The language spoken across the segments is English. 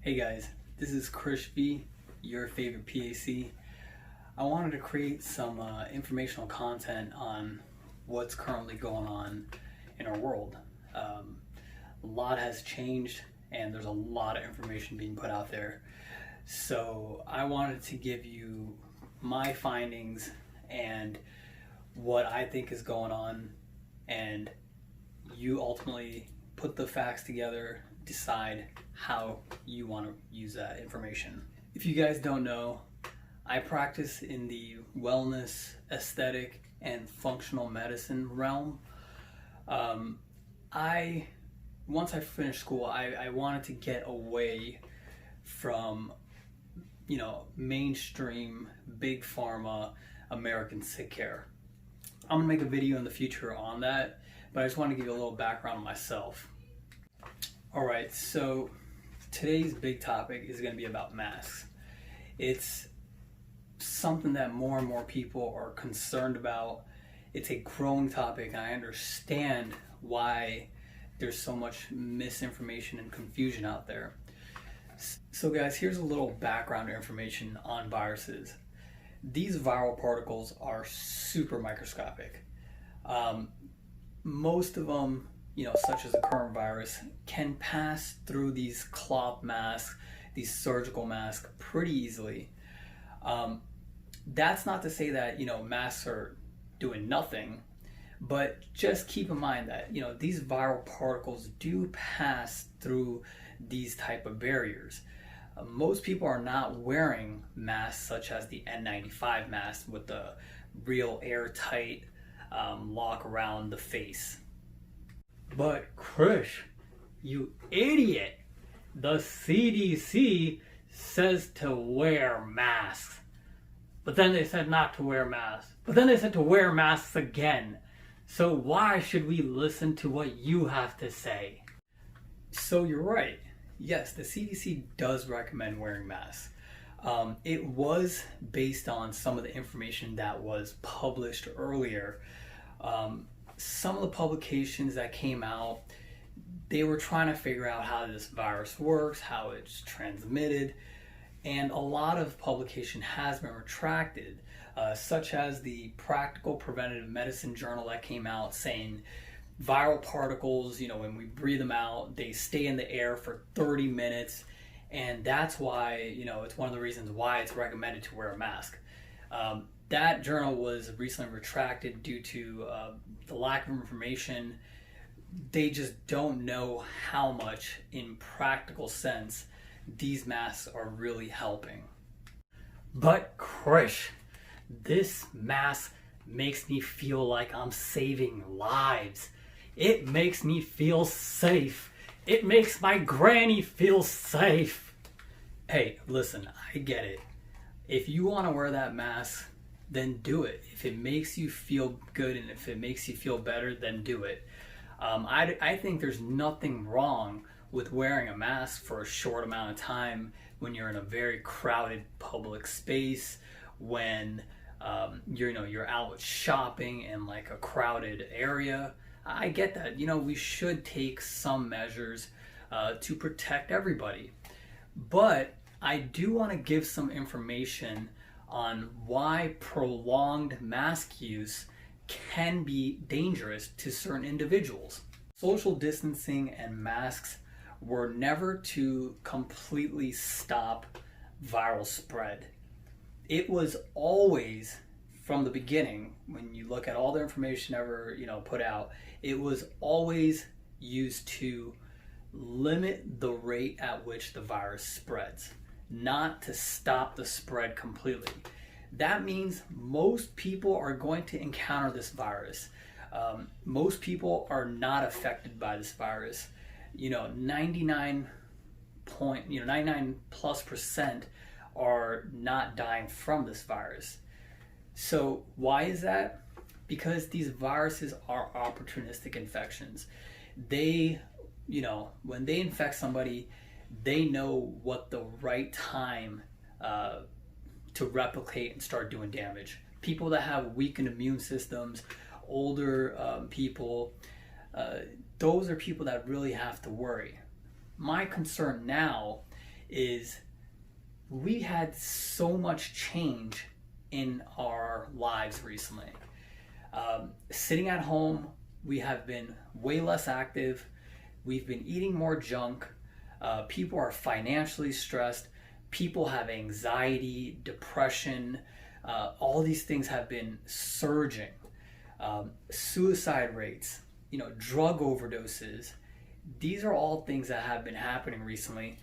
Hey guys, this is Krish V, your favorite PAC. I wanted to create some informational content on what's currently going on in our world. A lot has changed and there's a lot of information being put out there. So I wanted to give you my findings and what I think is going on, and you ultimately put the facts together, decide how you want to use that information. If you guys don't know, I practice in the wellness, aesthetic, and functional medicine realm. Once I finished school, I wanted to get away from, mainstream, big pharma, American sick care. I'm gonna make a video in the future on that, but I just want to give you a little background on myself. Alright, so today's big topic is going to be about masks. It's something that more and more people are concerned about. It's a growing topic, and I understand why there's so much misinformation and confusion out there. So guys, here's a little background information on viruses. These viral particles are super microscopic. Most of them, such as the current virus, can pass through these cloth masks, these surgical masks, pretty easily. That's not to say that, masks are doing nothing, but just keep in mind that, these viral particles do pass through these type of barriers. Most people are not wearing masks such as the N95 mask with the real airtight lock around the face. But Krish, you idiot! The CDC says to wear masks. But then they said not to wear masks. But then they said to wear masks again. So why should we listen to what you have to say? So you're right. Yes, the CDC does recommend wearing masks. It was based on some of the information that was published earlier. Some of the publications that came out, they were trying to figure out how this virus works, how it's transmitted, and a lot of publication has been retracted, such as the Practical Preventive Medicine journal that came out saying viral particles, when we breathe them out, they stay in the air for 30 minutes, and that's why, it's one of the reasons why it's recommended to wear a mask. That journal was recently retracted due to the lack of information. They just don't know how much, in practical sense, these masks are really helping. But Krish, this mask makes me feel like I'm saving lives. It makes me feel safe. It makes my granny feel safe. Hey, listen, I get it. If you want to wear that mask, then do it. If it makes you feel good and if it makes you feel better, then do it. I think there's nothing wrong with wearing a mask for a short amount of time when you're in a very crowded public space, when you're out shopping in like a crowded area. I get that. We should take some measures to protect everybody. But I do want to give some information on why prolonged mask use can be dangerous to certain individuals. Social distancing and masks were never to completely stop viral spread. It was always, from the beginning, when you look at all the information ever put out, it was always used to limit the rate at which the virus spreads, not to stop the spread completely. That means most people are going to encounter this virus. Most people are not affected by this virus. 99 plus percent are not dying from this virus. So why is that? Because these viruses are opportunistic infections. They, when they infect somebody, they know what the right time to replicate and start doing damage. People that have weakened immune systems, older people, those are people that really have to worry. My concern now is we had so much change in our lives recently. Sitting at home, we have been way less active. We've been eating more junk. People are financially stressed. People have anxiety, depression. All these things have been surging. Suicide rates, drug overdoses. These are all things that have been happening recently,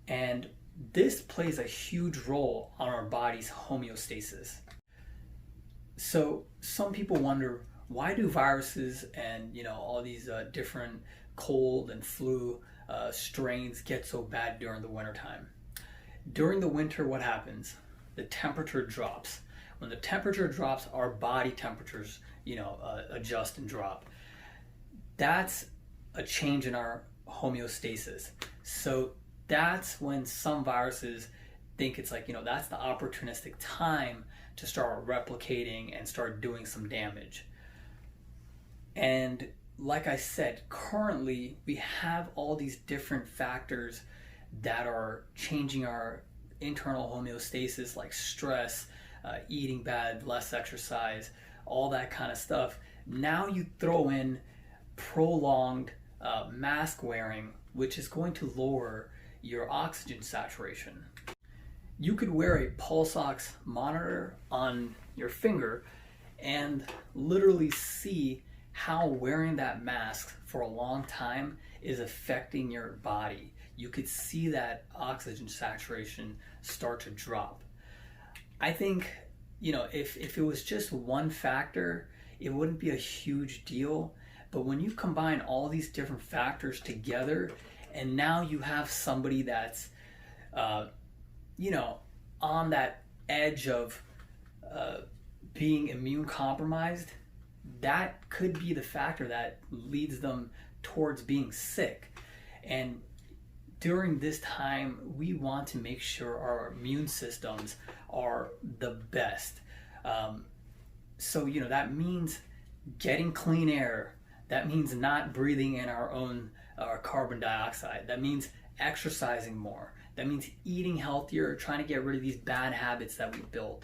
and this plays a huge role on our body's homeostasis. So some people wonder, why do viruses and all these different cold and flu strains get so bad during the wintertime? During the winter, what happens? The temperature drops. When the temperature drops, our body temperatures adjust and drop. That's a change in our homeostasis. So that's when some viruses think it's like, that's the opportunistic time to start replicating and start doing some damage. And like I said, currently we have all these different factors that are changing our internal homeostasis, like stress, eating bad, less exercise, all that kind of stuff. Now you throw in prolonged mask wearing, which is going to lower your oxygen saturation. You could wear a pulse ox monitor on your finger and literally see how wearing that mask for a long time is affecting your body. You could see that oxygen saturation start to drop. I think, if it was just one factor, it wouldn't be a huge deal. But when you combine all these different factors together, and now you have somebody that's, on that edge of being immune compromised, that could be the factor that leads them towards being sick. And during this time, we want to make sure our immune systems are the best. So that means getting clean air. That means not breathing in our own carbon dioxide. That means exercising more. That means eating healthier, trying to get rid of these bad habits that we built.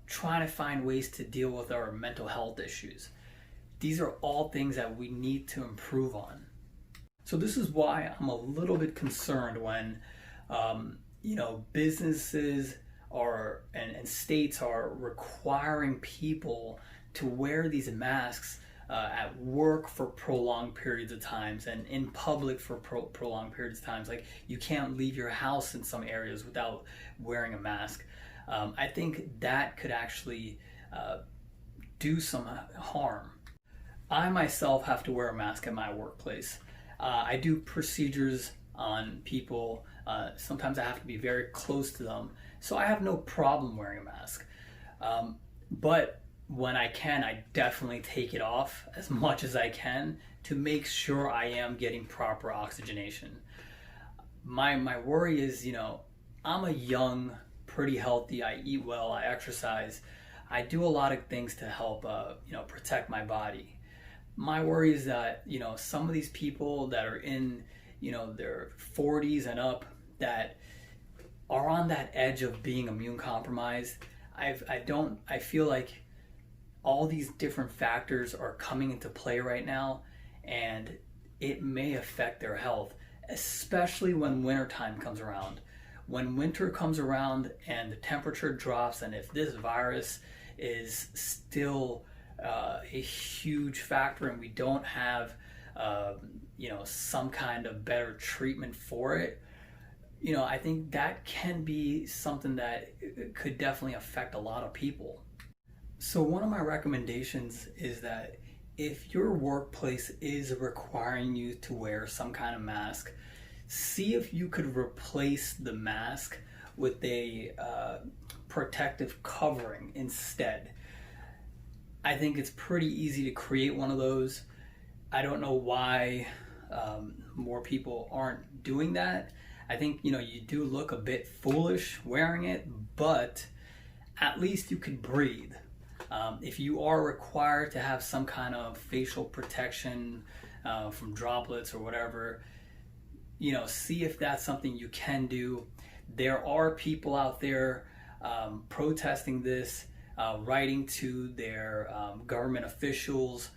Trying to find ways to deal with our mental health issues. These are all things that we need to improve on. So this is why I'm a little bit concerned when, businesses and states are requiring people to wear these masks at work for prolonged periods of times and in public for prolonged periods of times. Like, you can't leave your house in some areas without wearing a mask. I think that could actually do some harm. I myself have to wear a mask at my workplace. I do procedures on people. Sometimes I have to be very close to them. So I have no problem wearing a mask. But when I can, I definitely take it off as much as I can to make sure I am getting proper oxygenation. My worry is, I'm a young, pretty healthy, I eat well, I exercise. I do a lot of things to help, protect my body. My worry is that, some of these people that are in, their 40s and up that are on that edge of being immune compromised. I feel like all these different factors are coming into play right now, and it may affect their health, especially when wintertime comes around. When winter comes around and the temperature drops, and if this virus is still a huge factor and we don't have some kind of better treatment for it, I think that can be something that could definitely affect a lot of people. So one of my recommendations is that if your workplace is requiring you to wear some kind of mask, see if you could replace the mask with a protective covering instead. I think it's pretty easy to create one of those. I don't know why more people aren't doing that. I think, you do look a bit foolish wearing it, but at least you could breathe. If you are required to have some kind of facial protection from droplets or whatever, see if that's something you can do. There are people out there protesting this, writing to their government officials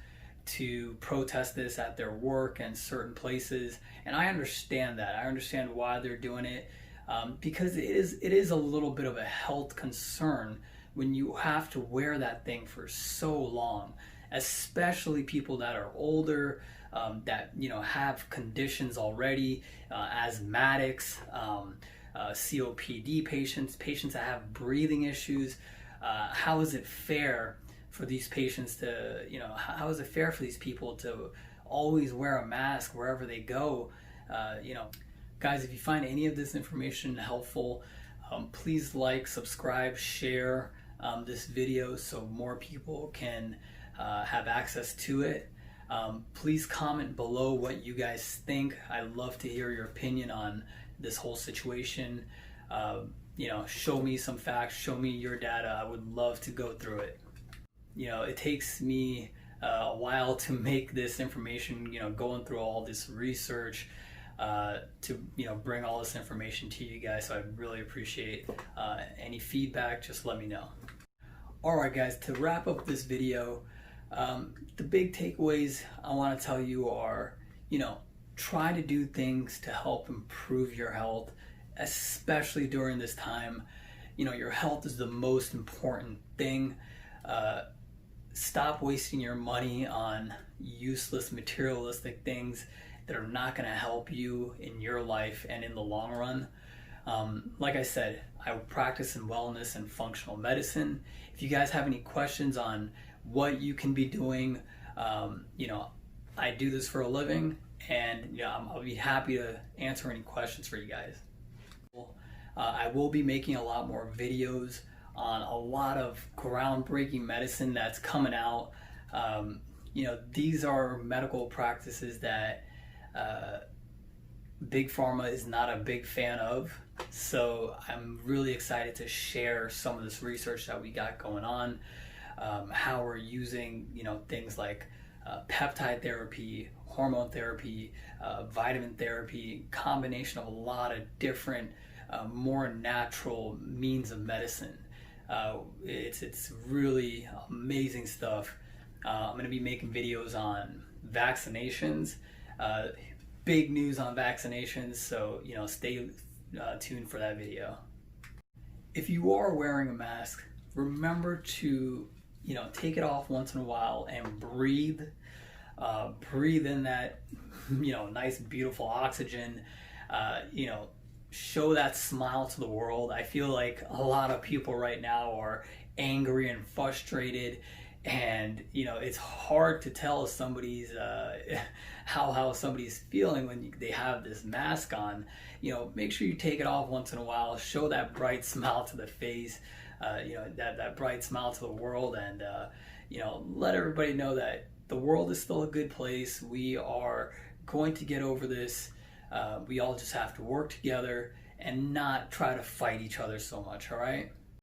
to protest this at their work and certain places. And I understand that. I understand why they're doing it, because it is a little bit of a health concern when you have to wear that thing for so long, especially people that are older, that have conditions already, asthmatics, COPD patients that have breathing issues. How is it fair for these patients to, how is it fair for these people to always wear a mask wherever they go? Guys, if you find any of this information helpful, please like, subscribe, share this video so more people can have access to it. Please comment below what you guys think. I'd love to hear your opinion on this whole situation. Show me some facts, show me your data. I would love to go through it. It takes me a while to make this information, going through all this research to bring all this information to you guys. So I really appreciate any feedback. Just let me know. Alright guys, to wrap up this video, the big takeaways I want to tell you are, try to do things to help improve your health, especially during this time. Your health is the most important thing. Stop wasting your money on useless materialistic things that are not going to help you in your life and in the long run. Like I said, I practice in wellness and functional medicine. If you guys have any questions on what you can be doing, I do this for a living, and I'll be happy to answer any questions for you guys. I will be making a lot more videos on a lot of groundbreaking medicine that's coming out. These are medical practices that Big Pharma is not a big fan of. So I'm really excited to share some of this research that we got going on, how we're using, things like peptide therapy, hormone therapy, vitamin therapy, combination of a lot of different, more natural means of medicine. It's really amazing stuff. I'm going to be making videos on vaccinations, big news on vaccinations, so stay tuned for that video. If you are wearing a mask, remember to take it off once in a while and breathe in that nice beautiful oxygen. Show that smile to the world. I feel like a lot of people right now are angry and frustrated, and it's hard to tell somebody's how somebody's feeling when they have this mask on. Make sure you take it off once in a while. Show that bright smile to the face, that bright smile to the world, and let everybody know that the world is still a good place. We are going to get over this. We all just have to work together and not try to fight each other so much. All right.